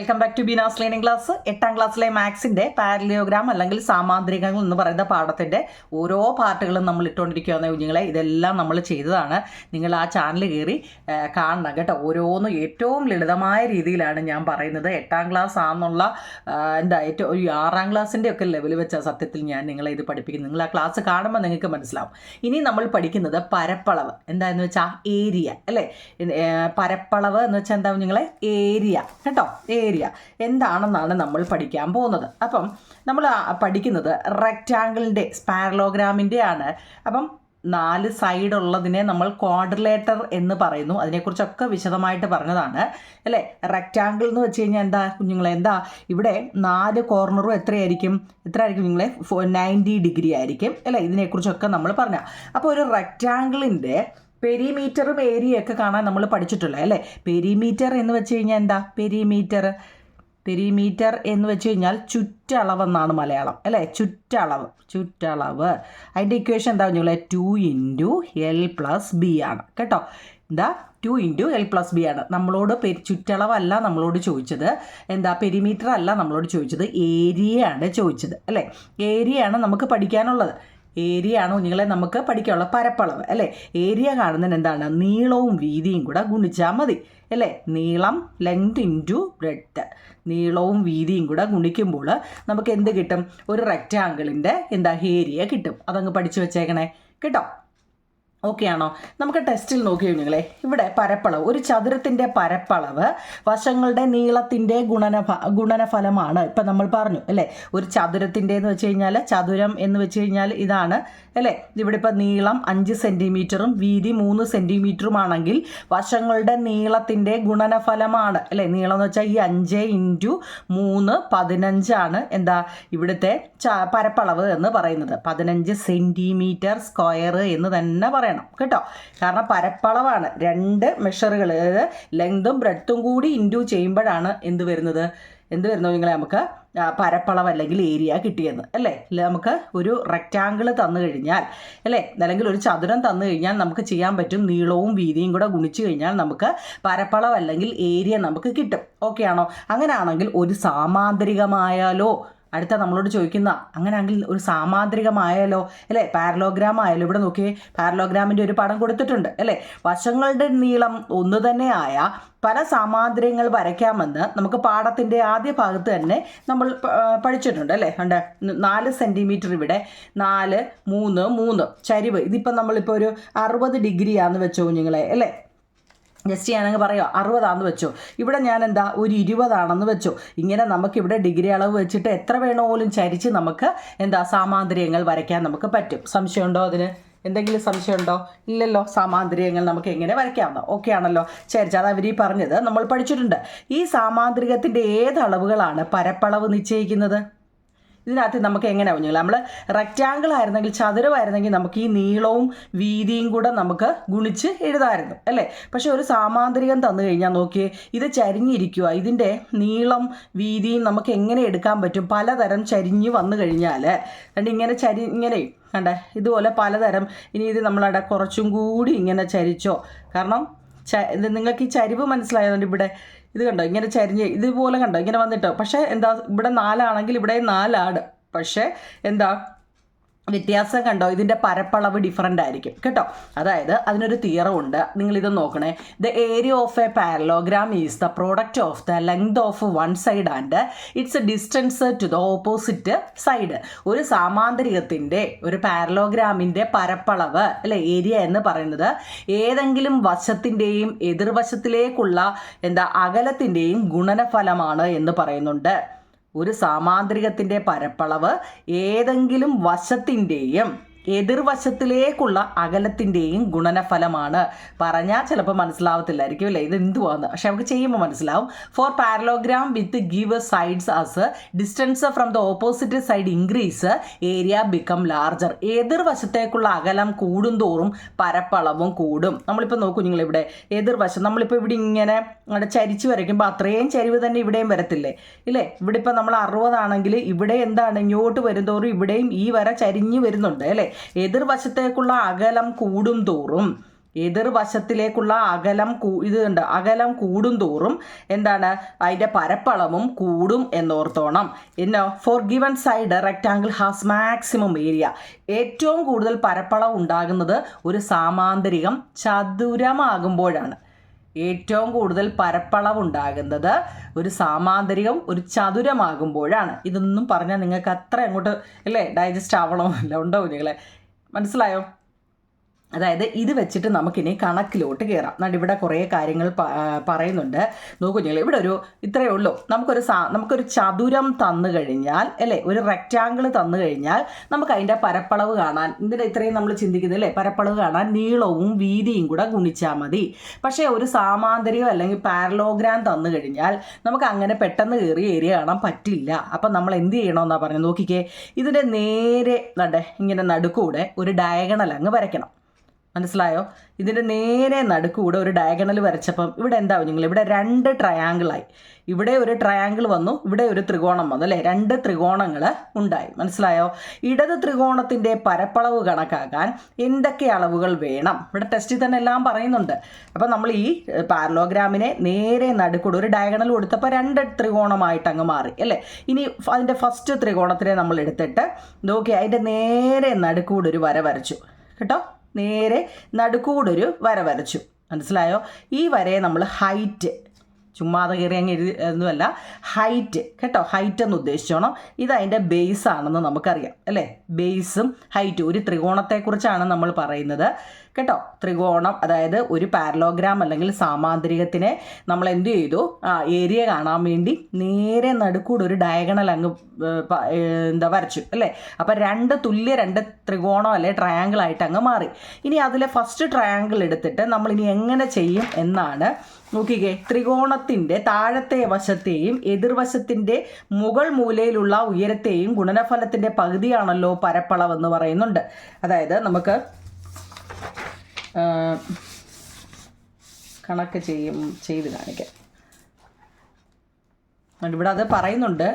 Welcome back to Beena's learning class. 8ാം ക്ലാസ്സിലെ മാത്സിൻ്റെ പാരലിയോഗ്രാം അല്ലെങ്കിൽ സാമാന്ത്രികങ്ങൾ എന്ന് പറയുന്ന പാഠത്തിൻ്റെ ഓരോ പാർട്ടുകളും നമ്മൾ ഇട്ടുകൊണ്ടിരിക്കുകയെന്ന കുഞ്ഞുങ്ങളെ ഇതെല്ലാം നമ്മൾ ചെയ്തതാണ്. നിങ്ങൾ ആ ചാനൽ കയറി കാണണം കേട്ടോ. ഓരോന്നും ഏറ്റവും ലളിതമായ രീതിയിലാണ് ഞാൻ പറയുന്നത്. 8ാം ക്ലാസ് ആണെന്നുള്ള ഏറ്റവും ഒരു 6ാം ക്ലാസ്സിൻ്റെ ഒക്കെ ലെവൽ വെച്ചാൽ സത്യത്തിൽ ഞാൻ നിങ്ങളെ ഇത് പഠിപ്പിക്കുന്നത്. നിങ്ങൾ ആ ക്ലാസ് കാണുമ്പോൾ നിങ്ങൾക്ക് മനസ്സിലാവും. ഇനി നമ്മൾ പഠിക്കുന്നത് പരപ്പളവ് എന്താണെന്ന് വെച്ചാൽ ഏരിയ അല്ലേ. പരപ്പളവ് എന്ന് വെച്ചാൽ എന്താ നിങ്ങളെ ഏരിയ കേട്ടോ. ഏരിയ എന്താണെന്നാണ് നമ്മൾ പഠിക്കാൻ പോകുന്നത്. അപ്പം നമ്മൾ പഠിക്കുന്നത് റെക്റ്റാങ്കിളിൻ്റെ പാരലോഗ്രാമിൻ്റെ ആണ്. അപ്പം 4 സൈഡ് ഉള്ളതിനെ നമ്മൾ ക്വാഡ്രിലേറ്റർ എന്ന് പറയുന്നു. അതിനെക്കുറിച്ചൊക്കെ വിശദമായിട്ട് പറഞ്ഞതാണ് അല്ലേ. റെക്റ്റാങ്കിൾ എന്ന് വെച്ച് കഴിഞ്ഞാൽ എന്താ കുഞ്ഞുങ്ങളെ, എന്താ ഇവിടെ 4 കോർണറും എത്രയായിരിക്കും നിങ്ങളെ 90 ഡിഗ്രി ആയിരിക്കും അല്ലേ. ഇതിനെക്കുറിച്ചൊക്കെ നമ്മൾ പറഞ്ഞ. അപ്പോൾ ഒരു റെക്റ്റാങ്കിളിൻ്റെ പെരിമീറ്ററും ഏരിയയൊക്കെ കാണാൻ നമ്മൾ പഠിച്ചിട്ടുള്ളത് അല്ലേ. പെരിമീറ്റർ എന്ന് വെച്ച് കഴിഞ്ഞാൽ എന്താ, പെരിമീറ്റർ എന്ന് വെച്ച് കഴിഞ്ഞാൽ ചുറ്റളവെന്നാണ് മലയാളം അല്ലേ. ചുറ്റളവ് അതിൻ്റെ ഇക്വേഷൻ എന്താ പറഞ്ഞാൽ 2 × L+B ആണ് കേട്ടോ. എന്താ 2 × L+B ആണ്. നമ്മളോട് ചുറ്റളവല്ല നമ്മളോട് ചോദിച്ചത്, എന്താ പെരിമീറ്റർ അല്ല നമ്മളോട് ചോദിച്ചത്, ഏരിയയാണ് ചോദിച്ചത് അല്ലേ. ഏരിയയാണ് നമുക്ക് പഠിക്കാനുള്ളത്. ഏരിയ ആണ് കുഞ്ഞുങ്ങളെ നമുക്ക് പഠിക്കാനുള്ള പരപ്പളവ് അല്ലേ. ഏരിയ കാണുന്നതിന് എന്താണ്, നീളവും വീതിയും കൂടെ ഗുണിച്ചാൽ മതി അല്ലേ. നീളം ലെങ്ത് ഇൻറ്റു ബ്രെഡ്ത്ത്, നീളവും വീതിയും കൂടെ ഗുണിക്കുമ്പോൾ നമുക്ക് എന്ത് കിട്ടും, ഒരു റെക്റ്റാങ്കിളിൻ്റെ എന്താ ഏരിയ കിട്ടും. അതങ്ങ് പഠിച്ചു വെച്ചേക്കണേ കേട്ടോ. ഓക്കെ ആണോ. നമുക്ക് ടെസ്റ്റിൽ നോക്കി കുഞ്ഞുങ്ങളെ, ഇവിടെ പരപ്പളവ്, ഒരു ചതുരത്തിൻ്റെ പരപ്പളവ് വശങ്ങളുടെ നീളത്തിൻ്റെ ഗുണനഫലമാണ്. ഇപ്പം നമ്മൾ പറഞ്ഞു അല്ലേ. ഒരു ചതുരത്തിൻ്റെ എന്ന് വെച്ച് കഴിഞ്ഞാൽ, ചതുരം എന്ന് വെച്ച് കഴിഞ്ഞാൽ ഇതാണ് അല്ലേ. ഇവിടെ ഇപ്പോൾ നീളം 5 സെൻറ്റിമീറ്ററും വീതി 3 സെൻറ്റിമീറ്ററുമാണെങ്കിൽ വശങ്ങളുടെ നീളത്തിൻ്റെ ഗുണനഫലമാണ് അല്ലേ. നീളം എന്ന് വെച്ചാൽ ഈ 5 × 3 15 ആണ് എന്താ ഇവിടുത്തെ പരപ്പളവ് എന്ന് പറയുന്നത്. 15 സെൻറ്റിമീറ്റർ സ്ക്വയർ എന്ന് തന്നെ പറയണം കേട്ടോ. കാരണം പരപ്പളവാണ്. 2 മെഷറുകൾ, അതായത് ലെങ്തും ബ്രെഡ്ത്തും കൂടി ഇൻറ്റു ചെയ്യുമ്പോഴാണ് എന്ത് വരുന്നത് നിങ്ങളെ നമുക്ക് പരപ്പളവ് അല്ലെങ്കിൽ ഏരിയ കിട്ടിയെന്ന് അല്ലേ. നമുക്ക് ഒരു റെക്റ്റാങ്കിൾ തന്നു കഴിഞ്ഞാൽ അല്ലേ, അല്ലെങ്കിൽ ഒരു ചതുരം തന്നു കഴിഞ്ഞാൽ നമുക്ക് ചെയ്യാൻ പറ്റും, നീളവും വീതിയും കൂടെ ഗുണിച്ചു കഴിഞ്ഞാൽ നമുക്ക് പരപ്പളവ് അല്ലെങ്കിൽ ഏരിയ നമുക്ക് കിട്ടും. ഓക്കെ ആണോ. അങ്ങനെയാണെങ്കിൽ ഒരു സാമാന്തരികമായാലോ, അടുത്ത നമ്മളോട് ചോദിക്കുന്ന അങ്ങനെയാണെങ്കിൽ ഒരു സാമാന്ത്രികമായാലോ അല്ലേ, പാരലോഗ്രാം ആയാലോ. ഇവിടെ നോക്കിയേ, പാരലോഗ്രാമിൻ്റെ ഒരു പടം കൊടുത്തിട്ടുണ്ട് അല്ലേ. വശങ്ങളുടെ നീളം ഒന്ന് തന്നെയായ പല സാമാന്ത്രികങ്ങൾ വരയ്ക്കാമെന്ന് നമുക്ക് പാഠത്തിൻ്റെ ആദ്യ ഭാഗത്ത് തന്നെ നമ്മൾ പഠിച്ചിട്ടുണ്ട് അല്ലേ. ഉണ്ട് 4 സെൻറ്റിമീറ്റർ ഇവിടെ, 4 3 3 ചരിവ്. ഇതിപ്പം നമ്മളിപ്പോൾ ഒരു 60 ഡിഗ്രിയാണെന്ന് വെച്ചോ കുഞ്ഞുങ്ങളെ അല്ലേ. ജസ്റ്റ് ഞാനങ്ങ് പറയുമോ 60 വെച്ചോ. ഇവിടെ ഞാൻ എന്താ ഒരു 20 വെച്ചോ. ഇങ്ങനെ നമുക്കിവിടെ ഡിഗ്രി അളവ് വെച്ചിട്ട് എത്ര വേണോലും ചരിച്ച് നമുക്ക് എന്താ സാമാന്ത്രികങ്ങൾ വരയ്ക്കാൻ നമുക്ക് പറ്റും. സംശയമുണ്ടോ അതിന്? എന്തെങ്കിലും സംശയമുണ്ടോ? ഇല്ലല്ലോ. സാമാന്ത്രികങ്ങൾ നമുക്ക് എങ്ങനെ വരയ്ക്കാമെന്നോ. ഓക്കെ ആണല്ലോ. ചരിച്ച് അത് അവർ പറഞ്ഞത് നമ്മൾ പഠിച്ചിട്ടുണ്ട്. ഈ സാമാന്ത്രികത്തിൻ്റെ ഏത് അളവുകളാണ് പരപ്പളവ് നിശ്ചയിക്കുന്നത്? ഇതിനകത്ത് നമുക്ക് എങ്ങനെ കുഞ്ഞുങ്ങൾ, നമ്മൾ റെക്റ്റാങ്കിൾ ആയിരുന്നെങ്കിൽ, ചതുരമായിരുന്നെങ്കിൽ നമുക്ക് ഈ നീളവും വീതിയും കൂടെ നമുക്ക് ഗുണിച്ച് എഴുതാമായിരുന്നു അല്ലേ. പക്ഷെ ഒരു സാമാന്തരികം തന്നു കഴിഞ്ഞാൽ നോക്കിയേ, ഇത് ചരിഞ്ഞിരിക്കുക. ഇതിൻ്റെ നീളം വീതിയും നമുക്ക് എങ്ങനെ എടുക്കാൻ പറ്റും? പലതരം ചരിഞ്ഞ് വന്നു കഴിഞ്ഞാൽ ഇങ്ങനെ കണ്ടേ ഇതുപോലെ പലതരം. ഇനി ഇത് നമ്മളവിടെ കുറച്ചും കൂടി ഇങ്ങനെ ചരിച്ചോ. കാരണം നിങ്ങൾക്ക് ഈ ചരിവ് മനസ്സിലായതുകൊണ്ട് ഇവിടെ ഇത് കണ്ടോ ഇങ്ങനെ ചരിഞ്ഞ് ഇതുപോലെ കണ്ടോ ഇങ്ങനെ വന്നിട്ടോ. പക്ഷേ എന്താ ഇവിടെ 4 ആണെങ്കിൽ ഇവിടെ 4 ആണ്. പക്ഷേ എന്താ വ്യത്യാസം കണ്ടോ, ഇതിൻ്റെ പരപ്പളവ് ഡിഫറൻ്റ് ആയിരിക്കും കേട്ടോ. അതായത് അതിനൊരു തിയറം ഉണ്ട്. നിങ്ങളിത് നോക്കണേ. The area of a parallelogram is the product of the length of one side and its distance to the opposite side. ഒരു സാമാന്തരികത്തിൻ്റെ, ഒരു പാരലോഗ്രാമിൻ്റെ പരപ്പളവ് അല്ലെ, ഏരിയ എന്ന് പറയുന്നത് ഏതെങ്കിലും വശത്തിൻ്റെയും എതിർവശത്തിലേക്കുള്ള അകലത്തിൻ്റെയും ഗുണനഫലമാണ് എന്ന് പറയുന്നുണ്ട്. ഒരു സാമാന്ത്രികത്തിൻ്റെ പരപ്പളവ് ഏതെങ്കിലും വശത്തിൻ്റെയും എതിർവശത്തിലേക്കുള്ള അകലത്തിൻ്റെയും ഗുണനഫലമാണ്. പറഞ്ഞാൽ ചിലപ്പോൾ മനസ്സിലാവത്തില്ലായിരിക്കും അല്ലേ, ഇത് എന്തുവാന്ന്. പക്ഷെ നമുക്ക് ചെയ്യുമ്പോൾ മനസ്സിലാവും. For parallelogram with give sides as distance from the opposite side increase area become larger. എതിർവശത്തേക്കുള്ള അകലം കൂടുന്തോറും പരപ്പളവും കൂടും. നമ്മളിപ്പോൾ നോക്കൂ നിങ്ങളിവിടെ എതിർവശം, നമ്മളിപ്പോൾ ഇവിടെ ഇങ്ങനെ ചരിച്ച് വരയ്ക്കുമ്പോൾ അത്രയും ചരിവ് തന്നെ ഇവിടെയും വരത്തില്ലേ ഇല്ലേ. ഇവിടെ ഇപ്പോൾ നമ്മൾ 60 ആണെങ്കിൽ ഇവിടെ എന്താണ് ഇങ്ങോട്ട് വരുന്തോറും ഇവിടെയും ഈ വര ചരിഞ്ഞ് വരുന്നുണ്ട് അല്ലേ. എതിർവശത്തേക്കുള്ള അകലം കൂടും തോറും എതിർവശത്തിലേക്കുള്ള അകലം കൂടും തോറും എന്താണ് അതിൻ്റെ പരപ്പളവും കൂടും എന്നോർത്തോണം. For given side rectangle has maximum area. ഏറ്റവും കൂടുതൽ പരപ്പളവ് ഉണ്ടാകുന്നത് ഒരു സാമാന്തരികം ചതുരമാകുമ്പോഴാണ്. ഏറ്റവും കൂടുതൽ പരപ്പളവുണ്ടാകുന്നത് ഒരു സാമാന്തരികം ഒരു ചതുരമാകുമ്പോഴാണ്. ഇതൊന്നും പറഞ്ഞാൽ നിങ്ങൾക്ക് അത്ര അങ്ങോട്ട് അല്ലേ ഡൈജസ്റ്റ് ആവണമല്ല. ഉണ്ടോ നിങ്ങളെ? മനസ്സിലായോ? അതായത് ഇത് വെച്ചിട്ട് നമുക്കിനി കണക്കിലോട്ട് കയറാം. എന്നാൽ ഇവിടെ കുറേ കാര്യങ്ങൾ പറയുന്നുണ്ട്. നോക്കൂ നിങ്ങൾ, ഇവിടെ ഇത്രയേ ഉള്ളൂ. നമുക്കൊരു ചതുരം തന്നു കഴിഞ്ഞാൽ അല്ലേ, ഒരു റെക്റ്റാങ്കിൾ തന്നു കഴിഞ്ഞാൽ നമുക്ക് അതിൻ്റെ പരപ്പളവ് കാണാൻ, ഇതിൻ്റെ ഇത്രയും നമ്മൾ ചിന്തിക്കുന്നില്ലേ, പരപ്പളവ് കാണാൻ നീളവും വീതിയും കൂടെ ഗുണിച്ചാൽ മതി. പക്ഷേ ഒരു സാമാന്തരികം അല്ലെങ്കിൽ പാരലോഗ്രാം തന്നു കഴിഞ്ഞാൽ നമുക്ക് അങ്ങനെ പെട്ടെന്ന് കയറി ഏരിയ കാണാൻ പറ്റില്ല. അപ്പം നമ്മൾ എന്ത് ചെയ്യണമെന്നാണ് പറഞ്ഞത്? നോക്കിക്കേ, ഇതിൻ്റെ നേരെ ഇങ്ങനെ നടുക്കൂടെ ഒരു ഡയഗണൽ അങ്ങ് വരയ്ക്കണം. മനസ്സിലായോ? ഇതിൻ്റെ നേരെ നടുക്കൂടെ ഒരു ഡയഗണൽ വരച്ചപ്പം ഇവിടെ എന്താവും നിങ്ങൾ? ഇവിടെ 2 ട്രയാങ്കിളായി. ഇവിടെ ഒരു ട്രയാങ്കിൾ വന്നു, ഇവിടെ ഒരു ത്രികോണം വന്നു അല്ലേ? 2 ത്രികോണങ്ങൾ ഉണ്ടായി. മനസ്സിലായോ? ഇടത് ത്രികോണത്തിൻ്റെ പരപ്പളവ് കണക്കാക്കാൻ എന്തൊക്കെ അളവുകൾ വേണം? ഇവിടെ ടെസ്റ്റിൽ തന്നെ എല്ലാം പറയുന്നുണ്ട്. അപ്പം നമ്മൾ ഈ പാരലോഗ്രാമിനെ നേരെ നടുക്കൂടെ ഒരു ഡയഗണൽ കൊടുത്തപ്പോൾ 2 ത്രികോണമായിട്ട് അങ്ങ് മാറി അല്ലേ? ഇനി അതിൻ്റെ ഫസ്റ്റ് ത്രികോണത്തിനെ നമ്മൾ എടുത്തിട്ട് നോക്കി അതിൻ്റെ നേരെ നടുക്കൂടെ ഒരു വര വരച്ചു കേട്ടോ. നേരെ നടുക്കൂടൊരു വര വരച്ചു. മനസ്സിലായോ? ഈ വരയെ നമ്മൾ ഹൈറ്റ്, ചുമ്മാതെ കയറി അങ്ങ് ഒന്നുമല്ല, ഹൈറ്റ് കേട്ടോ, ഹൈറ്റ് എന്ന് ഉദ്ദേശിച്ചോണം. ഇത് അതിൻ്റെ ബേസ് ആണെന്ന് നമുക്കറിയാം അല്ലേ? ബേസും ഹൈറ്റും ഒരു ത്രികോണത്തെക്കുറിച്ചാണ് നമ്മൾ പറയുന്നത് കേട്ടോ. ത്രികോണം അതായത് ഒരു പാരലോഗ്രാം അല്ലെങ്കിൽ സാമാന്തരികത്തിനെ നമ്മൾ എന്ത് ചെയ്തു? ഏരിയ കാണാൻ വേണ്ടി നേരെ നടുക്കൂടെ ഒരു ഡയഗണൽ അങ്ങ് വരച്ചു അല്ലേ? അപ്പം 2 ത്രികോണം അല്ലെ ട്രയാങ്കിൾ ആയിട്ട് അങ്ങ് മാറി. ഇനി അതിലെ ഫസ്റ്റ് ട്രയാങ്കിൾ എടുത്തിട്ട് നമ്മൾ ഇനി എങ്ങനെ ചെയ്യും എന്നാണ്. നോക്കിക്കേ, ത്രികോണത്തിൻ്റെ താഴത്തെ വശത്തെയും എതിർവശത്തിൻ്റെ മുകൾ മൂലയിലുള്ള ഉയരത്തെയും ഗുണനഫലത്തിൻ്റെ പകുതിയാണല്ലോ പരപ്പളവെന്ന് പറയുന്നുണ്ട്. അതായത് നമുക്ക് കണക്ക് ചെയ്ത് കാണിക്കാം. ഇവിടെ അത് പറയുന്നുണ്ട്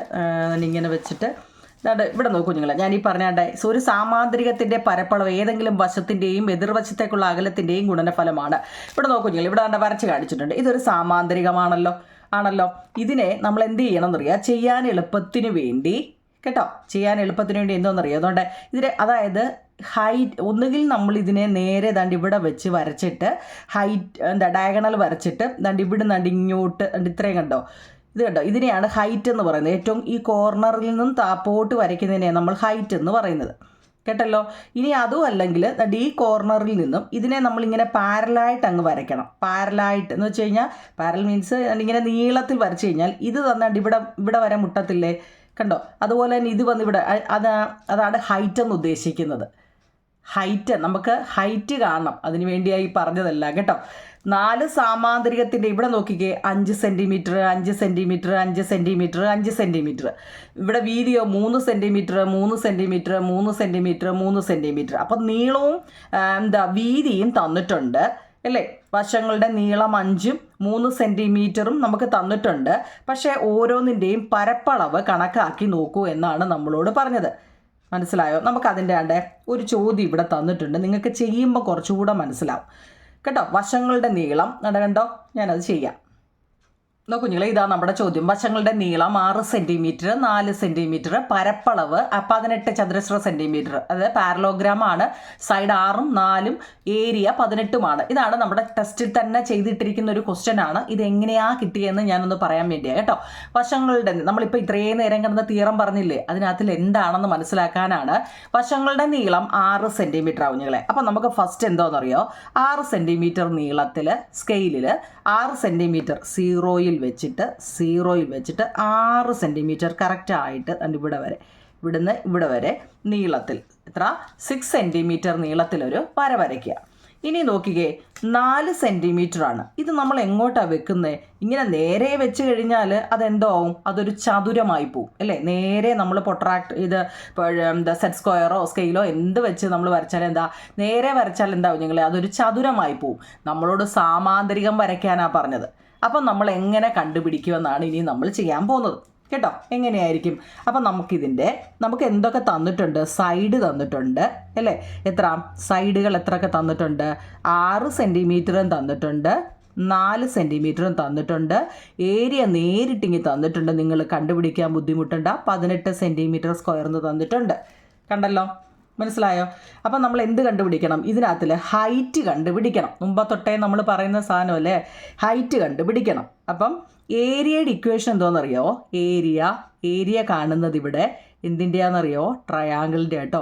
ഇങ്ങനെ വെച്ചിട്ട്. ഇവിടെ നോക്കൂ നിങ്ങൾ, ഞാൻ ഈ പറഞ്ഞാണ്ടേ ഒരു സാമാന്തരികത്തിൻ്റെ പരപ്പളവ് ഏതെങ്കിലും വശത്തിൻ്റെയും എതിർവശത്തേക്കുള്ള അകലത്തിൻ്റെയും ഗുണനഫലമാണ്. ഇവിടെ നോക്കൂ നിങ്ങൾ, ഇവിടെ വരച്ച് കാണിച്ചിട്ടുണ്ട്. ഇതൊരു സാമാന്തരികമാണല്ലോ. ഇതിനെ നമ്മൾ എന്ത് ചെയ്യണം എന്നറിയാം? ചെയ്യാൻ എളുപ്പത്തിന് വേണ്ടി എന്തോന്നറിയാം? അതുകൊണ്ട് ഇതിന് അതായത് ഹൈറ്റ്, ഒന്നുകിൽ നമ്മൾ ഇതിനെ നേരെ ഇവിടെ വെച്ച് വരച്ചിട്ട് ഡയഗണൽ വരച്ചിട്ട് ഇവിടെ ഇങ്ങോട്ട് ഇത്രയും കണ്ടോ, ഇത് കണ്ടോ, ഇതിനെയാണ് ഹൈറ്റ് എന്ന് പറയുന്നത്. ഏറ്റവും ഈ കോർണറിൽ നിന്നും താപ്പോട്ട് വരയ്ക്കുന്നതിനെയാണ് നമ്മൾ ഹൈറ്റ് എന്ന് പറയുന്നത് കേട്ടല്ലോ. ഇനി അതും അല്ലെങ്കിൽ ഈ കോർണറിൽ നിന്നും ഇതിനെ നമ്മളിങ്ങനെ പാരലായിട്ട് അങ്ങ് വരയ്ക്കണം. പാരലായിട്ട് എന്ന് വെച്ച് കഴിഞ്ഞാൽ, പാരൽ മീൻസ് ഇങ്ങനെ നീളത്തിൽ വരച്ച് കഴിഞ്ഞാൽ ഇത് തന്നാണ്ട് ഇവിടെ വരെ മുട്ടത്തില്ലേ കണ്ടോ? അതുപോലെ തന്നെ ഇത് വന്ന് ഇവിടെ അതാണ് ഹൈറ്റ് എന്ന് ഉദ്ദേശിക്കുന്നത്. ഹൈറ്റ്, നമുക്ക് ഹൈറ്റ് കാണണം, അതിന് വേണ്ടിയായി പറഞ്ഞതല്ല കേട്ടോ. 4 സാമാന്തരികത്തിൻ്റെ ഇവിടെ നോക്കിക്കേ, 5 സെൻറ്റിമീറ്റർ 5 സെൻറ്റിമീറ്റർ 5 സെൻറ്റിമീറ്റർ 5 സെൻറ്റിമീറ്റർ. ഇവിടെ വീതിയോ 3 സെൻറ്റിമീറ്റർ 3 സെൻറ്റിമീറ്റർ 3 സെൻറ്റിമീറ്റർ 3 സെൻറ്റിമീറ്റർ. അപ്പം നീളവും വീതിയും തന്നിട്ടുണ്ട് അല്ലേ? വശങ്ങളുടെ നീളം 5ഉം 3 സെൻറ്റിമീറ്ററും നമുക്ക് തന്നിട്ടുണ്ട്. പക്ഷേ ഓരോന്നിൻ്റെയും പരപ്പളവ് കണക്കാക്കി നോക്കൂ എന്നാണ് നമ്മളോട് പറഞ്ഞത്. മനസ്സിലായോ? നമുക്കതിൻ്റെ ഒരു ചോദ്യം ഇവിടെ തന്നിട്ടുണ്ട്. നിങ്ങൾക്ക് ചെയ്യുമ്പോൾ കുറച്ചുകൂടെ മനസ്സിലാവും കേട്ടോ. വശങ്ങളുടെ നീളം കണ്ടോ, ഞാനത് ചെയ്യാം. നോക്കൂ കുഞ്ഞുങ്ങളെ, ഇതാ നമ്മുടെ ചോദ്യം. വശങ്ങളുടെ നീളം 6 സെൻറ്റിമീറ്റർ 4 സെൻറ്റിമീറ്റർ, പരപ്പളവ് 18 ചതുരശ്ര സെൻറ്റിമീറ്റർ. അതായത് പാരലോഗ്രാം ആണ്. സൈഡ് 6ഉം 4ഉം ഏരിയ 18ഉമാണ്. ഇതാണ് നമ്മുടെ ടെസ്റ്റിൽ തന്നെ ചെയ്തിട്ടിരിക്കുന്ന ഒരു ക്വസ്റ്റ്യൻ ആണ്. ഇതെങ്ങനെയാണ് കിട്ടിയെന്ന് ഞാനൊന്ന് പറയാൻ വേണ്ടിയാണ് കേട്ടോ. വശങ്ങളുടെ നമ്മളിപ്പോൾ ഇത്രയും നേരം കിടന്ന തിയറം പറഞ്ഞില്ലേ, അതിനകത്തിൽ എന്താണെന്ന് മനസ്സിലാക്കാനാണ്. വശങ്ങളുടെ നീളം 6 സെൻറ്റിമീറ്റർ ആവും കുഞ്ഞുങ്ങളെ. അപ്പം നമുക്ക് ഫസ്റ്റ് എന്തോന്നറിയോ, 6 സെൻറ്റിമീറ്റർ നീളത്തിൽ സ്കെയിലിൽ 6 സെൻറ്റിമീറ്റർ സീറോയിൽ വെച്ചിട്ട് 6 സെൻറ്റിമീറ്റർ കറക്റ്റായിട്ട് ഇവിടുന്ന് ഇവിടെ വരെ നീളത്തിൽ 6 സെൻറ്റിമീറ്റർ നീളത്തിലൊരു വര വരയ്ക്കുക. ഇനി നോക്കിക്കേ, 4 സെൻറ്റിമീറ്റർ ആണ്. ഇത് നമ്മൾ എങ്ങോട്ടാണ് വെക്കുന്നത്? ഇങ്ങനെ നേരെ വെച്ച് കഴിഞ്ഞാൽ അതെന്തോ ആവും? അതൊരു ചതുരമായി പോവും അല്ലേ? നേരെ നമ്മൾ സെറ്റ് സ്ക്വയറോ സ്കെയിലോ എന്ത് വെച്ച് നമ്മൾ വരച്ചാൽ നേരെ വരച്ചാൽ എന്താവും ഞങ്ങൾ? അതൊരു ചതുരമായി പോവും. നമ്മളോട് സാമാന്തരികം വരയ്ക്കാനാണ് പറഞ്ഞത്. അപ്പം നമ്മൾ എങ്ങനെ കണ്ടുപിടിക്കുമെന്നാണ് ഇനി നമ്മൾ ചെയ്യാൻ പോകുന്നത്. കേട്ടോ. എങ്ങനെയായിരിക്കും? അപ്പം നമുക്ക് എന്തൊക്കെ തന്നിട്ടുണ്ട്? സൈഡ് തന്നിട്ടുണ്ട് അല്ലേ? എത്ര സൈഡുകൾ എത്രയൊക്കെ തന്നിട്ടുണ്ട്? 6 സെൻറ്റിമീറ്ററും തന്നിട്ടുണ്ട്, 4 സെൻറ്റിമീറ്ററും തന്നിട്ടുണ്ട്. ഏരിയ നേരിട്ടിങ്ങി തന്നിട്ടുണ്ട്. നിങ്ങൾ കണ്ടുപിടിക്കാൻ ബുദ്ധിമുട്ടുണ്ട്. 18 സെൻറ്റിമീറ്റർ സ്ക്വയർന്ന് തന്നിട്ടുണ്ട്. കണ്ടല്ലോ, മനസ്സിലായോ? അപ്പം നമ്മൾ എന്ത് കണ്ടുപിടിക്കണം? ഇതിനകത്തിൽ ഹൈറ്റ് കണ്ടുപിടിക്കണം. മുമ്പത്തൊട്ടേ നമ്മൾ പറയുന്ന സാധനമല്ലേ, ഹൈറ്റ് കണ്ടുപിടിക്കണം. അപ്പം ഏരിയയുടെ ഇക്വേഷൻ എന്തോന്നറിയോ? ഏരിയ കാണുന്നത് ഇവിടെ എന്തിൻ്റെയാണെന്നറിയോ? ട്രയാങ്കിളിൻ്റെ കേട്ടോ.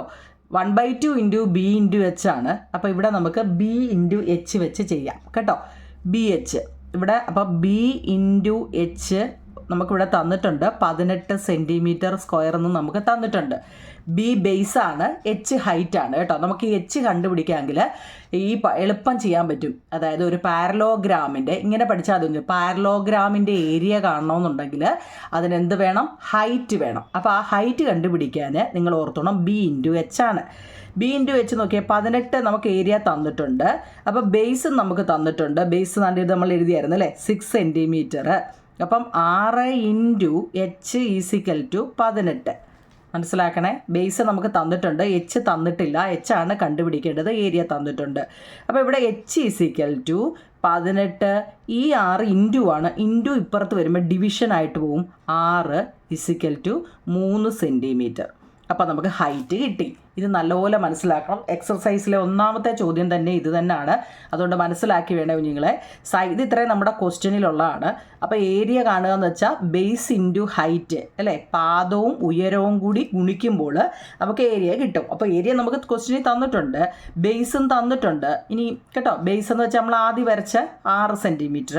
1/2 ഇൻറ്റു ബി ഇൻറ്റു എച്ച് ആണ്. അപ്പോൾ ഇവിടെ നമുക്ക് ബി ഇൻറ്റു എച്ച് വെച്ച് ചെയ്യാം കേട്ടോ. ബി എച്ച് ഇവിടെ, അപ്പോൾ ബി ഇൻറ്റു എച്ച് നമുക്കിവിടെ തന്നിട്ടുണ്ട്. 18 സെൻറ്റിമീറ്റർ സ്ക്വയർ എന്ന് നമുക്ക് തന്നിട്ടുണ്ട്. ബി ബേസാണ്, എച്ച് ഹൈറ്റാണ് കേട്ടോ. നമുക്ക് ഈ എച്ച് കണ്ടുപിടിക്കാമെങ്കിൽ എളുപ്പം ചെയ്യാൻ പറ്റും. അതായത് ഒരു പാരലോഗ്രാമിൻ്റെ, ഇങ്ങനെ പഠിച്ചാൽ മതി, പാരലോഗ്രാമിൻ്റെ ഏരിയ കാണണമെന്നുണ്ടെങ്കിൽ അതിനെന്ത് വേണം? ഹൈറ്റ് വേണം. അപ്പോൾ ആ ഹൈറ്റ് കണ്ടുപിടിക്കാൻ നിങ്ങൾ ഓർത്തോണം ബി ഇൻറ്റു എച്ച് ആണ്. ബി ഇൻറ്റു എച്ച് നോക്കിയാൽ 18 നമുക്ക് ഏരിയ തന്നിട്ടുണ്ട്. അപ്പോൾ ബേസ് നമുക്ക് തന്നിട്ടുണ്ട്. ബേസ് ഇത് നമ്മൾ എഴുതിയായിരുന്നു അല്ലേ, 6 സെൻറ്റിമീറ്റർ. അപ്പം 6 ഇൻറ്റു എച്ച് ഈസിക്കൽ ടു 18. മനസ്സിലാക്കണേ, ബേസ് നമുക്ക് തന്നിട്ടുണ്ട്, എച്ച് തന്നിട്ടില്ല. എച്ച് ആണ് കണ്ടുപിടിക്കേണ്ടത്, ഏരിയ തന്നിട്ടുണ്ട്. അപ്പോൾ ഇവിടെ എച്ച് ഈസിക്കൽ ടു 18. ഈ 6 ഇൻറ്റു ആണ്, ഇൻറ്റു ഇപ്പുറത്ത് വരുമ്പോൾ ഡിവിഷൻ ആയിട്ട് പോവും. 6 ഈസിക്കൽ ടു 3 സെൻറ്റിമീറ്റർ. അപ്പോൾ നമുക്ക് ഹൈറ്റ് കിട്ടി. ഇത് നല്ലപോലെ മനസ്സിലാക്കണം. എക്സർസൈസിലെ ഒന്നാമത്തെ ചോദ്യം തന്നെ ഇത് തന്നെയാണ്. അതുകൊണ്ട് മനസ്സിലാക്കി വേണേ കുഞ്ഞുങ്ങളെ. ഇത് ഇത്രയും നമ്മുടെ ക്വസ്റ്റ്യനിലുള്ളതാണ്. അപ്പോൾ ഏരിയ കാണുക എന്ന് വെച്ചാൽ ബേസ് ഇൻറ്റു ഹൈറ്റ് അല്ലേ, പാദവും ഉയരവും കൂടി ഗുണിക്കുമ്പോൾ നമുക്ക് ഏരിയ കിട്ടും. അപ്പോൾ ഏരിയ നമുക്ക് ക്വസ്റ്റ്യനിൽ തന്നിട്ടുണ്ട്, ബേസും തന്നിട്ടുണ്ട്. ഇനി കേട്ടോ, ബേസ് എന്ന് വെച്ചാൽ നമ്മൾ ആദ്യം വരച്ച 6 സെൻറ്റിമീറ്റർ.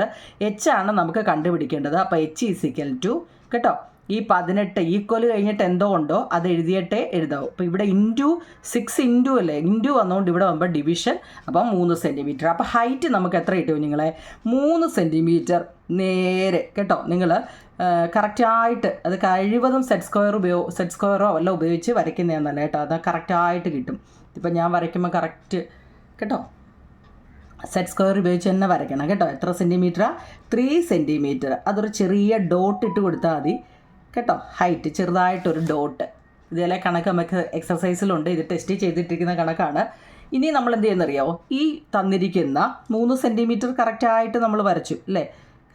എച്ച് ആണ് നമുക്ക് കണ്ടുപിടിക്കേണ്ടത്. അപ്പോൾ എച്ച് ഈസിക്കൽ ടു കേട്ടോ, ഈ 18 ഈക്വൽ കഴിഞ്ഞിട്ട് എന്തോ ഉണ്ടോ അത് എഴുതാവും. അപ്പോൾ ഇവിടെ ഇൻറ്റു 6 ഇൻറ്റു അല്ലേ, ഇൻറ്റു വന്നുകൊണ്ട് ഇവിടെ വന്നപ്പോൾ ഡിവിഷൻ. അപ്പം 3 സെൻറ്റിമീറ്റർ. അപ്പോൾ ഹൈറ്റ് നമുക്ക് എത്ര കിട്ടും നിങ്ങളെ? 3 സെൻറ്റിമീറ്റർ നേരെ കേട്ടോ. നിങ്ങൾ കറക്റ്റായിട്ട് അത് കഴിവതും സെറ്റ് സ്ക്വയറോ വല്ല ഉപയോഗിച്ച് വരയ്ക്കുന്നതാണെന്നല്ല കേട്ടോ. അത് കറക്റ്റായിട്ട് കിട്ടും. ഇപ്പം ഞാൻ വരയ്ക്കുമ്പോൾ കറക്റ്റ് കേട്ടോ, സെറ്റ് സ്ക്വയർ ഉപയോഗിച്ച് തന്നെ വരയ്ക്കണം കേട്ടോ. എത്ര സെൻറ്റിമീറ്ററാണ്? 3 സെൻറ്റിമീറ്റർ. അതൊരു ചെറിയ ഡോട്ട് ഇട്ട് കൊടുത്താൽ മതി കേട്ടോ. ഹൈറ്റ് ചെറുതായിട്ടൊരു ഡോട്ട്. ഇതേലെ കണക്ക് നമുക്ക് എക്സസൈസിലുണ്ട്. ഇത് ടെസ്റ്റ് ചെയ്തിട്ടിരിക്കുന്ന കണക്കാണ്. ഇനി നമ്മൾ എന്ത് ചെയ്യുന്നറിയാമോ? ഈ തന്നിരിക്കുന്ന 3 സെൻറ്റിമീറ്റർ കറക്റ്റായിട്ട് നമ്മൾ വരച്ചു അല്ലേ,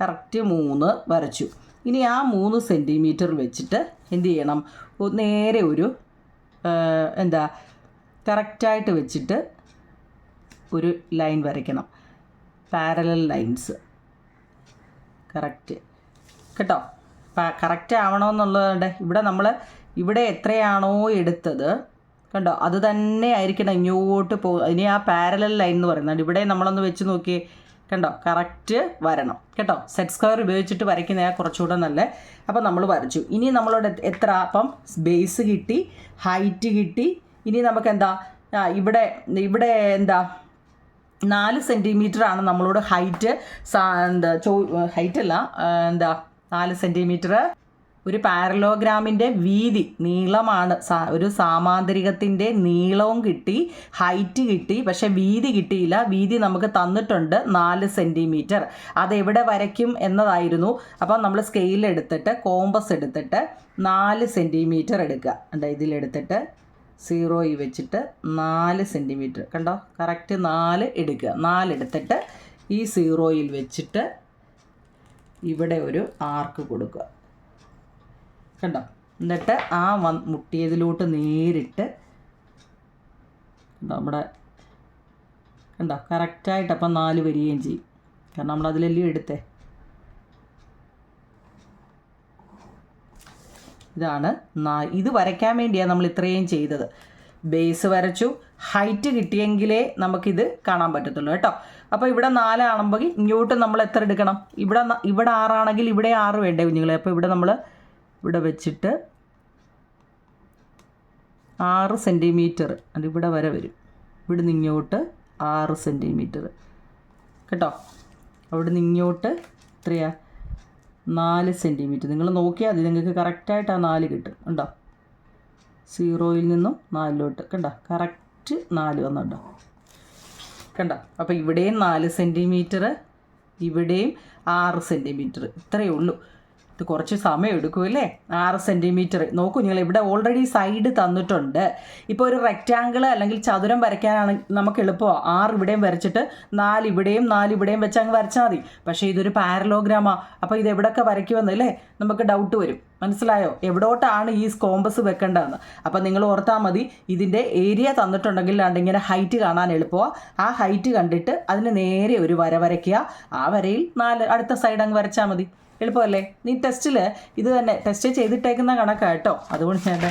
കറക്റ്റ് 3 വരച്ചു. ഇനി ആ 3 സെൻറ്റിമീറ്റർ വെച്ചിട്ട് എന്ത് ചെയ്യണം? നേരെ ഒരു കറക്റ്റായിട്ട് വെച്ചിട്ട് ഒരു ലൈൻ വരയ്ക്കണം. പാരലൽ ലൈൻസ് കറക്റ്റ് കേട്ടോ. കറക്റ്റ് ആവണമെന്നുള്ളതുകൊണ്ട് ഇവിടെ എത്രയാണോ എടുത്തത് കണ്ടോ, അത് തന്നെ ആയിരിക്കണം ഇങ്ങോട്ട് ഇനി ആ പാരലൽ ലൈൻ എന്ന് പറയുന്നത് ഇവിടെ നമ്മളൊന്ന് വെച്ച് നോക്കിയേ കണ്ടോ, കറക്റ്റ് വരണം കേട്ടോ. സെറ്റ് സ്ക്വയർ ഉപയോഗിച്ചിട്ട് വരയ്ക്കുന്നതാണ് കുറച്ചുകൂടെ നല്ലത്. അപ്പോൾ നമ്മൾ വരച്ചു. ഇനി നമ്മളോട് എത്ര? അപ്പം ബേസ് കിട്ടി, ഹൈറ്റ് കിട്ടി. ഇനി നമുക്ക് ഇവിടെ 4 സെൻറ്റിമീറ്റർ ആണ് നമ്മളോട് ഹൈറ്റ്. ഹൈറ്റല്ല 4 സെൻറ്റിമീറ്റർ. ഒരു പാരലോഗ്രാമിൻ്റെ വീതി നീളമാണ്. ഒരു സാമാന്തരികത്തിൻ്റെ നീളവും കിട്ടി, ഹൈറ്റ് കിട്ടി, പക്ഷേ വീതി കിട്ടിയില്ല. വീതി നമുക്ക് തന്നിട്ടുണ്ട് 4 സെൻറ്റിമീറ്റർ. അതെവിടെ വരയ്ക്കും എന്നതായിരുന്നു. അപ്പം നമ്മൾ സ്കെയിലെടുത്തിട്ട് കോമ്പസ് എടുത്തിട്ട് 4 സെൻറ്റിമീറ്റർ എടുക്കുക. ഇതിലെടുത്തിട്ട് 0 വെച്ചിട്ട് 4 സെൻറ്റിമീറ്റർ കണ്ടോ, കറക്റ്റ് 4 എടുക്കുക. 4 എടുത്തിട്ട് ഈ 0 വെച്ചിട്ട് ഇവിടെ ഒരു ആർക്ക് കൊടുക്കുക കണ്ടോ. എന്നിട്ട് ആ മുട്ടിയതിലോട്ട് നേരിട്ട് നമ്മുടെ കണ്ടോ കറക്റ്റായിട്ട് അപ്പം 4 വരികയും ചെയ്യും. കാരണം നമ്മളതിലെല്ലാം എടുത്തേ. ഇതാണ് ഇത് വരയ്ക്കാൻ വേണ്ടിയാണ് നമ്മൾ ഇത്രയും ചെയ്തത്. ബേസ് വരച്ചു, ഹൈറ്റ് കിട്ടിയെങ്കിലേ നമുക്കിത് കാണാൻ പറ്റത്തുള്ളൂ കേട്ടോ. അപ്പോൾ ഇവിടെ 4 ആണെങ്കിൽ ഇങ്ങോട്ട് നമ്മൾ എത്ര എടുക്കണം? ഇവിടെ 6 ആണെങ്കിൽ ഇവിടെ 6 വേണ്ടേ കുഞ്ഞുങ്ങളെ? അപ്പോൾ ഇവിടെ വെച്ചിട്ട് 6 സെൻറ്റിമീറ്റർ അതിവിടെ വരെ വരും. ഇവിടുന്ന് ഇങ്ങോട്ട് 6 സെൻറ്റിമീറ്റർ കേട്ടോ. അവിടുന്ന് ഇങ്ങോട്ട് എത്രയാ? 4 സെൻറ്റിമീറ്റർ. നിങ്ങൾ നോക്കിയാൽ മതി, നിങ്ങൾക്ക് കറക്റ്റായിട്ട് ആ 4 കിട്ടും. ഉണ്ടോ? 0 നിന്നും 4 കണ്ടോ, കറക്റ്റ് 4 വന്നുണ്ടോ കണ്ടോ. അപ്പോൾ ഇവിടെയും 4 സെൻറ്റിമീറ്റർ, ഇവിടെയും 6 സെൻറ്റിമീറ്റർ. ഇത്രയേ ഉള്ളൂ. ഇത് കുറച്ച് സമയം എടുക്കും അല്ലേ? 6 സെൻറ്റിമീറ്റർ. നോക്കൂ നിങ്ങൾ, ഇവിടെ ഓൾറെഡി സൈഡ് തന്നിട്ടുണ്ട്. ഇപ്പോൾ ഒരു റെക്റ്റാങ്കിൾ അല്ലെങ്കിൽ ചതുരം വരയ്ക്കാനാണ് നമുക്ക് എളുപ്പമാണ്. 6 ഇവിടെയും വരച്ചിട്ട് 4 ഇവിടെയും 4 ഇവിടെയും വെച്ച് അങ്ങ് വരച്ചാൽ മതി. പക്ഷേ ഇതൊരു പാരലോഗ്രാമാണ്. അപ്പോൾ ഇത് എവിടെയൊക്കെ വരയ്ക്കുമെന്ന് അല്ലേ നമുക്ക് ഡൗട്ട് വരും. മനസ്സിലായോ? എവിടോട്ടാണ് ഈ കോമ്പസ് വെക്കേണ്ടതെന്ന്. അപ്പോൾ നിങ്ങൾ ഓർത്താൽ മതി, ഇതിൻ്റെ ഏരിയ തന്നിട്ടുണ്ടെങ്കിൽ ഇങ്ങനെ ഹൈറ്റ് കാണാൻ എളുപ്പമാണ്. ആ ഹൈറ്റ് കണ്ടിട്ട് അതിന് നേരെ ഒരു വര വരയ്ക്കുക. ആ വരയിൽ 4 അടുത്ത സൈഡ് അങ്ങ് വരച്ചാൽ മതി. എളുപ്പമല്ലേ? നീ ടെസ്റ്റിൽ ഇത് തന്നെ ടെസ്റ്റ് ചെയ്തിട്ടേക്കുന്ന കണക്കാണ് കേട്ടോ. അതുകൊണ്ട് ഞാൻ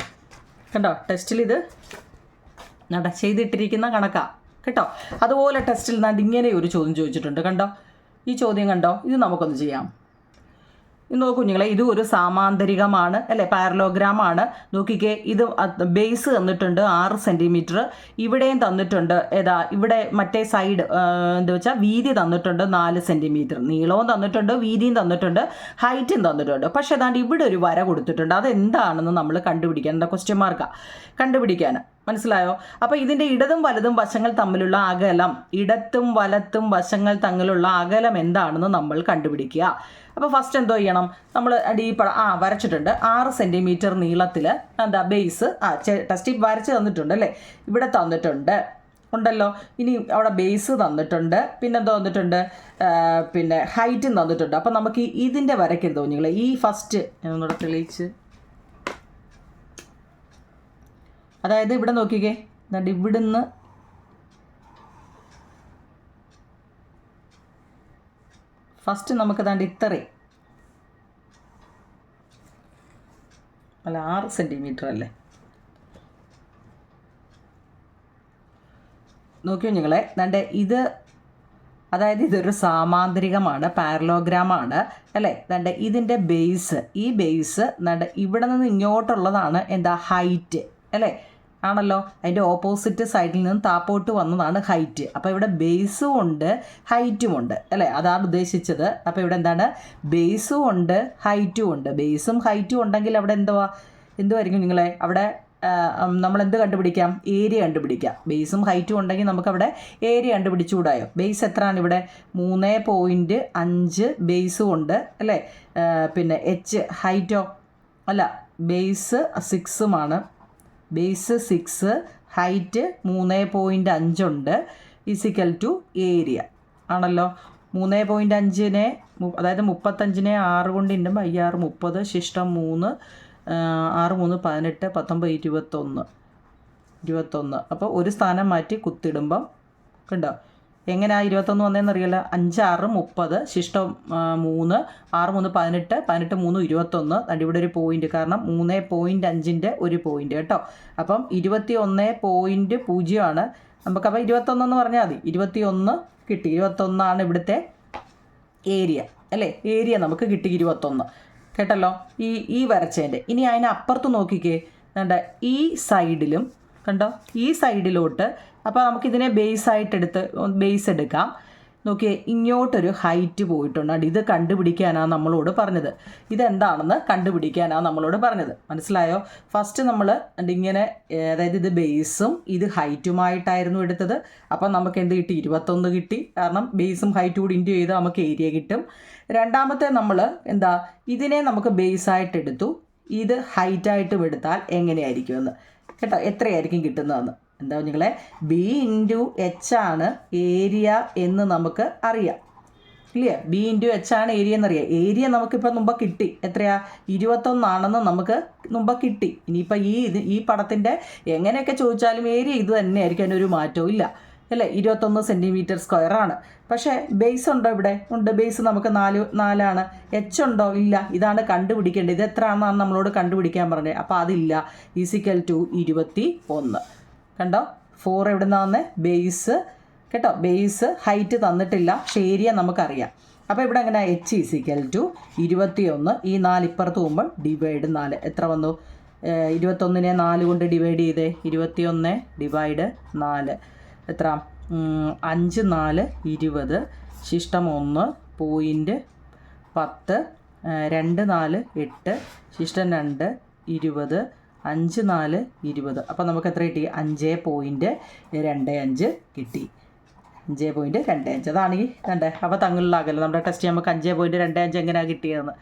കണ്ടോ, ടെസ്റ്റിൽ ഇത് ചെയ്തിട്ടിരിക്കുന്ന കണക്കാണ് കേട്ടോ. അതുപോലെ ടെസ്റ്റിൽ ഇങ്ങനെ ഒരു ചോദ്യം ചോദിച്ചിട്ടുണ്ട്. കണ്ടോ, ഈ ചോദ്യം കണ്ടോ? ഇത് നമുക്കൊന്ന് ചെയ്യാം. നോക്കൂ കുഞ്ഞുങ്ങളെ, ഇത് ഒരു സാമാന്തരികമാണ് അല്ലേ, പാരലോഗ്രാമാണ്. നോക്കിക്കേ, ഇത് ബേസ് തന്നിട്ടുണ്ട് 6 സെൻറ്റിമീറ്റർ. ഇവിടെയും തന്നിട്ടുണ്ട് ഏതാ, ഇവിടെ മറ്റേ സൈഡ് എന്താ വെച്ചാൽ വീതി തന്നിട്ടുണ്ട് 4 സെൻറ്റിമീറ്റർ. നീളവും തന്നിട്ടുണ്ട്, വീതിയും തന്നിട്ടുണ്ട്, ഹൈറ്റും തന്നിട്ടുണ്ട്. പക്ഷേ ഏതാണ്ട് ഇവിടെ ഒരു വര കൊടുത്തിട്ടുണ്ട്. അതെന്താണെന്ന് നമ്മൾ കണ്ടുപിടിക്കാൻ, എന്താ ക്വസ്റ്റ്യൻ മാർക്കാണ് കണ്ടുപിടിക്കാൻ. മനസ്സിലായോ? അപ്പോൾ ഇതിൻ്റെ ഇടതും വലതും വശങ്ങൾ തമ്മിലുള്ള അകലം, ഇടത്തും വലത്തും വശങ്ങൾ തമ്മിലുള്ള അകലം എന്താണെന്ന് നമ്മൾ കണ്ടുപിടിക്കുക. അപ്പോൾ ഫസ്റ്റ് എന്തോ ചെയ്യണം, നമ്മൾ ഈ വരച്ചിട്ടുണ്ട് 6 സെൻറ്റിമീറ്റർ നീളത്തിൽ എന്താ ബേസ്. ടെസ്റ്റ് വരച്ച് തന്നിട്ടുണ്ട് അല്ലേ, ഇവിടെ തന്നിട്ടുണ്ട് ഉണ്ടല്ലോ. ഇനി അവിടെ ബേസ് തന്നിട്ടുണ്ട്, പിന്നെന്തോ തന്നിട്ടുണ്ട്, പിന്നെ ഹൈറ്റും തന്നിട്ടുണ്ട്. അപ്പം നമുക്ക് ഇതിൻ്റെ വരയ്ക്കെന്തോ നിങ്ങൾ ഈ ഫസ്റ്റ് ഒന്നുകൂടെ തെളിയിച്ച്, അതായത് ഇവിടെ നോക്കിക്കേ, എന്നിട്ട് ഇവിടുന്ന് ഫസ്റ്റ് നമുക്ക് ദാണ്ട് ഇത്രയും അല്ല 6 സെൻറ്റിമീറ്റർ അല്ലേ. നോക്കിയോ നിങ്ങളെ, ദാണ്ട് ഇത് അതായത് ഇതൊരു സാമാന്തരികമാണ്, പാരലോഗ്രാമാണ് അല്ലേ. ദാണ്ട് ഇതിൻ്റെ ബേസ്, ഈ ബേസ് ദാണ്ട് ഇവിടെ നിന്ന് ഇങ്ങോട്ടുള്ളതാണ് എന്താ ഹൈറ്റ് അല്ലേ, ആണല്ലോ. അതിൻ്റെ ഓപ്പോസിറ്റ് സൈഡിൽ നിന്ന് താപ്പോട്ട് വന്നതാണ് ഹൈറ്റ്. അപ്പോൾ ഇവിടെ ബേസും ഉണ്ട് ഹൈറ്റും ഉണ്ട് അല്ലേ, അതാണ് ഉദ്ദേശിച്ചത്. അപ്പോൾ ഇവിടെ എന്താണ്, ബേസും ഉണ്ട് ഹൈറ്റും ഉണ്ട്. ബേസും ഹൈറ്റും ഉണ്ടെങ്കിൽ അവിടെ എന്തുമായിരിക്കും നിങ്ങളെ, അവിടെ നമ്മളെന്ത് കണ്ടുപിടിക്കാം, ഏരിയ കണ്ടുപിടിക്കാം. ബേസും ഹൈറ്റും ഉണ്ടെങ്കിൽ നമുക്കവിടെ ഏരിയ കണ്ടുപിടിച്ചുകൂടായോ. ബേസ് എത്രയാണ് ഇവിടെ, 3.5 ബേസും ഉണ്ട് അല്ലേ. പിന്നെ എച്ച് ഹൈറ്റോ അല്ല, ബേസ് 6ഉമാണ്. ബേസ് 6, ഹൈറ്റ് 3.5 ഉണ്ട്, ഈസിക്കൽ ടു ഏരിയ ആണല്ലോ. 3.5നെ അതായത് 35നെ 6 കൊണ്ട് ഇണ്ടും 5 6 30 ശിഷ്ടം 3 6 3 18 19 21. അപ്പോൾ ഒരു സ്ഥാനം മാറ്റി കുത്തിടുമ്പം കണ്ടോ എങ്ങനെയാണ് 21 വന്നതെന്നറിയില്ല. 5 6 30 ശിഷ്ടം 3 6 3 18 18 3 21. അതുകൊണ്ട് ഇവിടെ ഒരു പോയിന്റ്, കാരണം 3.5ൻ്റെ ഒരു പോയിന്റ് കേട്ടോ. അപ്പം 21.0 ആണ് നമുക്കപ്പോൾ 21 എന്ന് പറഞ്ഞാൽ മതി. 21 കിട്ടി. 21 ഇവിടുത്തെ ഏരിയ അല്ലേ, ഏരിയ നമുക്ക് കിട്ടി 21 കേട്ടല്ലോ. ഈ വരച്ചതിൻ്റെ ഇനി അതിനപ്പുറത്ത് നോക്കിക്കേ, വേണ്ട ഈ സൈഡിലും കണ്ടോ, ഈ സൈഡിലോട്ട്. അപ്പോൾ നമുക്കിതിനെ ബേസ് എടുക്കാം. നോക്കിയേ, ഇങ്ങോട്ടൊരു ഹൈറ്റ് പോയിട്ടുണ്ട്. ഇത് കണ്ടുപിടിക്കാനാണ് നമ്മളോട് പറഞ്ഞത്. ഇതെന്താണെന്ന് കണ്ടുപിടിക്കാനാണ് നമ്മളോട് പറഞ്ഞത്. മനസ്സിലായോ? ഫസ്റ്റ് നമ്മൾ ഇങ്ങനെ, അതായത് ഇത് ബേസും ഇത് ഹൈറ്റുമായിട്ടായിരുന്നു എടുത്തത്. അപ്പം നമുക്ക് എന്ത് കിട്ടി, 21 കിട്ടി. കാരണം ബേസും ഹൈറ്റും കൂടി ഇൻറ്റു ചെയ്ത് നമുക്ക് ഏരിയ കിട്ടും. രണ്ടാമത്തെ നമ്മൾ ഇതിനെ നമുക്ക് ബേസായിട്ട് എടുത്തു. ഇത് ഹൈറ്റായിട്ടും എടുത്താൽ എങ്ങനെയായിരിക്കുമെന്ന് കേട്ടോ, എത്രയായിരിക്കും കിട്ടുന്നതെന്ന്. എന്താ നിങ്ങളെ, ബി ഇൻറ്റു എച്ച് ആണ് ഏരിയ എന്ന് നമുക്ക് അറിയാം ഇല്ലേ. ബി ഇൻറ്റു എച്ച് ആണ് ഏരിയ എന്നറിയാം. ഏരിയ നമുക്കിപ്പോൾ മുമ്പ് കിട്ടി. എത്രയാ, 21 നമുക്ക് മുമ്പ് കിട്ടി. ഇനിയിപ്പോൾ ഈ പടത്തിൻ്റെ എങ്ങനെയൊക്കെ ചോദിച്ചാലും ഏരിയ ഇത് തന്നെ ആയിരിക്കും, അതിനൊരു മാറ്റവും ഇല്ല അല്ലേ. 21 സെൻറ്റിമീറ്റർ സ്ക്വയറാണ്. പക്ഷേ ബേസ് ഉണ്ടോ, ഇവിടെ ഉണ്ട്. ബേസ് നമുക്ക് 4 എച്ച് ഉണ്ടോ, ഇല്ല. ഇതാണ് കണ്ടുപിടിക്കേണ്ടത്. ഇത് എത്ര ആണെന്നാണ് നമ്മളോട് കണ്ടുപിടിക്കാൻ പറഞ്ഞത്. അപ്പോൾ അതില്ല. Is equal to 21. കണ്ടോ, 4 എവിടെ നിന്നാണ്, ബേസ് കേട്ടോ. ബേസ് ഹൈറ്റ് തന്നിട്ടില്ല, പക്ഷേ ഏരിയ നമുക്കറിയാം. അപ്പോൾ ഇവിടെ എങ്ങനെ, എച്ച് ഈസിക്കൽ ടു 21. ഈ 4 ഇപ്പുറത്ത് പോകുമ്പോൾ ഡിവൈഡ് 4 എത്ര വന്നു, 21നെ 4 കൊണ്ട് ഡിവൈഡ് ചെയ്തേ, 21 ഡിവൈഡ് 4 എത്ര, 5 4 20 ശിഷ്ടം 1 പോയിൻറ്റ് 10 2 4 8 ശിഷ്ടം 2 20 5 4 20. അപ്പോൾ നമുക്ക് എത്ര കിട്ടി, 5.25 കിട്ടി. 5.25 അതാണ് ഈ കണ്ടേ. അപ്പോൾ തമ്മിലുള്ള അകലം നമ്മുടെ ടെസ്റ്റ് നമുക്ക് 5.25 എങ്ങനെയാണ് കിട്ടിയതെന്ന്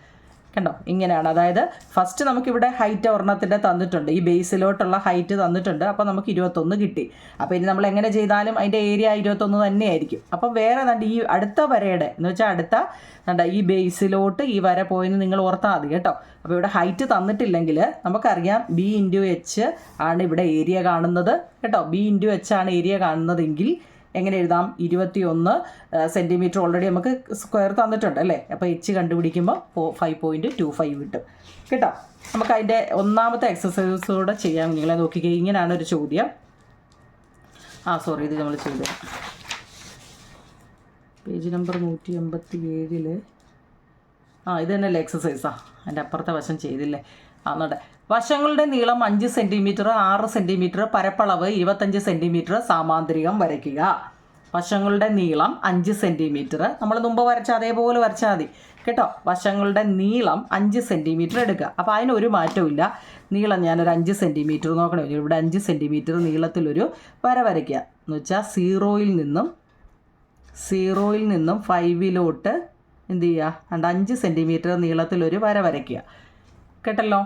കണ്ടോ ഇങ്ങനെയാണ്. അതായത് ഫസ്റ്റ് നമുക്കിവിടെ ഹൈറ്റ് ഒരെണ്ണത്തിൻ്റെ തന്നിട്ടുണ്ട്, ഈ ബേസിലോട്ടുള്ള ഹൈറ്റ് തന്നിട്ടുണ്ട്. അപ്പോൾ നമുക്ക് 21 കിട്ടി. അപ്പോൾ ഇനി നമ്മൾ എങ്ങനെ ചെയ്താലും അതിൻ്റെ ഏരിയ 21 തന്നെയായിരിക്കും. അപ്പം വേറെ കണ്ട് ഈ അടുത്ത വരയുടെ എന്ന് വെച്ചാൽ അടുത്ത കണ്ട ഈ ബേസിലോട്ട് ഈ വര പോയെന്ന് നിങ്ങൾ ഓർത്താൽ മതി കേട്ടോ. അപ്പോൾ ഇവിടെ ഹൈറ്റ് തന്നിട്ടില്ലെങ്കിൽ നമുക്കറിയാം B/H ആണ് ഇവിടെ ഏരിയ കാണുന്നത് കേട്ടോ. B/H ആണ് ഏരിയ കാണുന്നതെങ്കിൽ എങ്ങനെ എഴുതാം? 21 സെൻറ്റിമീറ്റർ ഓൾറെഡി നമുക്ക് സ്ക്വയർ തന്നിട്ടുണ്ട് അല്ലേ. അപ്പോൾ H കണ്ടുപിടിക്കുമ്പോൾ 5.25 കിട്ടും കേട്ടോ. നമുക്ക് അതിൻ്റെ ഒന്നാമത്തെ എക്സസൈസൂടെ ചെയ്യാം. നിങ്ങളെ നോക്കിക്കേ, ഇങ്ങനെയാണ് ഒരു ചോദ്യം. സോറി, ഇത് നമ്മൾ ചെയ്തു പേജ് നമ്പർ 187. ഇത് തന്നെയല്ലേ എക്സസൈസാണ്. അതിൻ്റെ അപ്പുറത്തെ വശം ചെയ്തില്ലേ? എന്നിട്ട് വശങ്ങളുടെ നീളം 5 സെൻറ്റിമീറ്റർ, 6 സെൻറ്റിമീറ്റർ, പരപ്പളവ് 25 സെൻറ്റിമീറ്റർ, സാമാന്തരികം വരയ്ക്കുക. വശങ്ങളുടെ നീളം 5 സെൻറ്റിമീറ്റർ, നമ്മൾ മുമ്പ് വരച്ച അതേപോലെ വരച്ചാൽ മതി കേട്ടോ. വശങ്ങളുടെ നീളം 5 സെൻറ്റിമീറ്റർ എടുക്കുക. അപ്പോൾ അതിനൊരു മാറ്റവും ഇല്ല. നീളം ഞാനൊരു 5 സെൻറ്റിമീറ്റർ നോക്കണേ. ഇവിടെ 5 സെൻറ്റിമീറ്റർ നീളത്തിലൊരു വര വരയ്ക്കുക. എന്ന് വെച്ചാൽ 0-ൽ നിന്നും 5-ലോട്ട് എന്ത് ചെയ്യുക? 5 സെൻറ്റിമീറ്റർ നീളത്തിലൊരു വര വരയ്ക്കുക കേട്ടല്ലോ.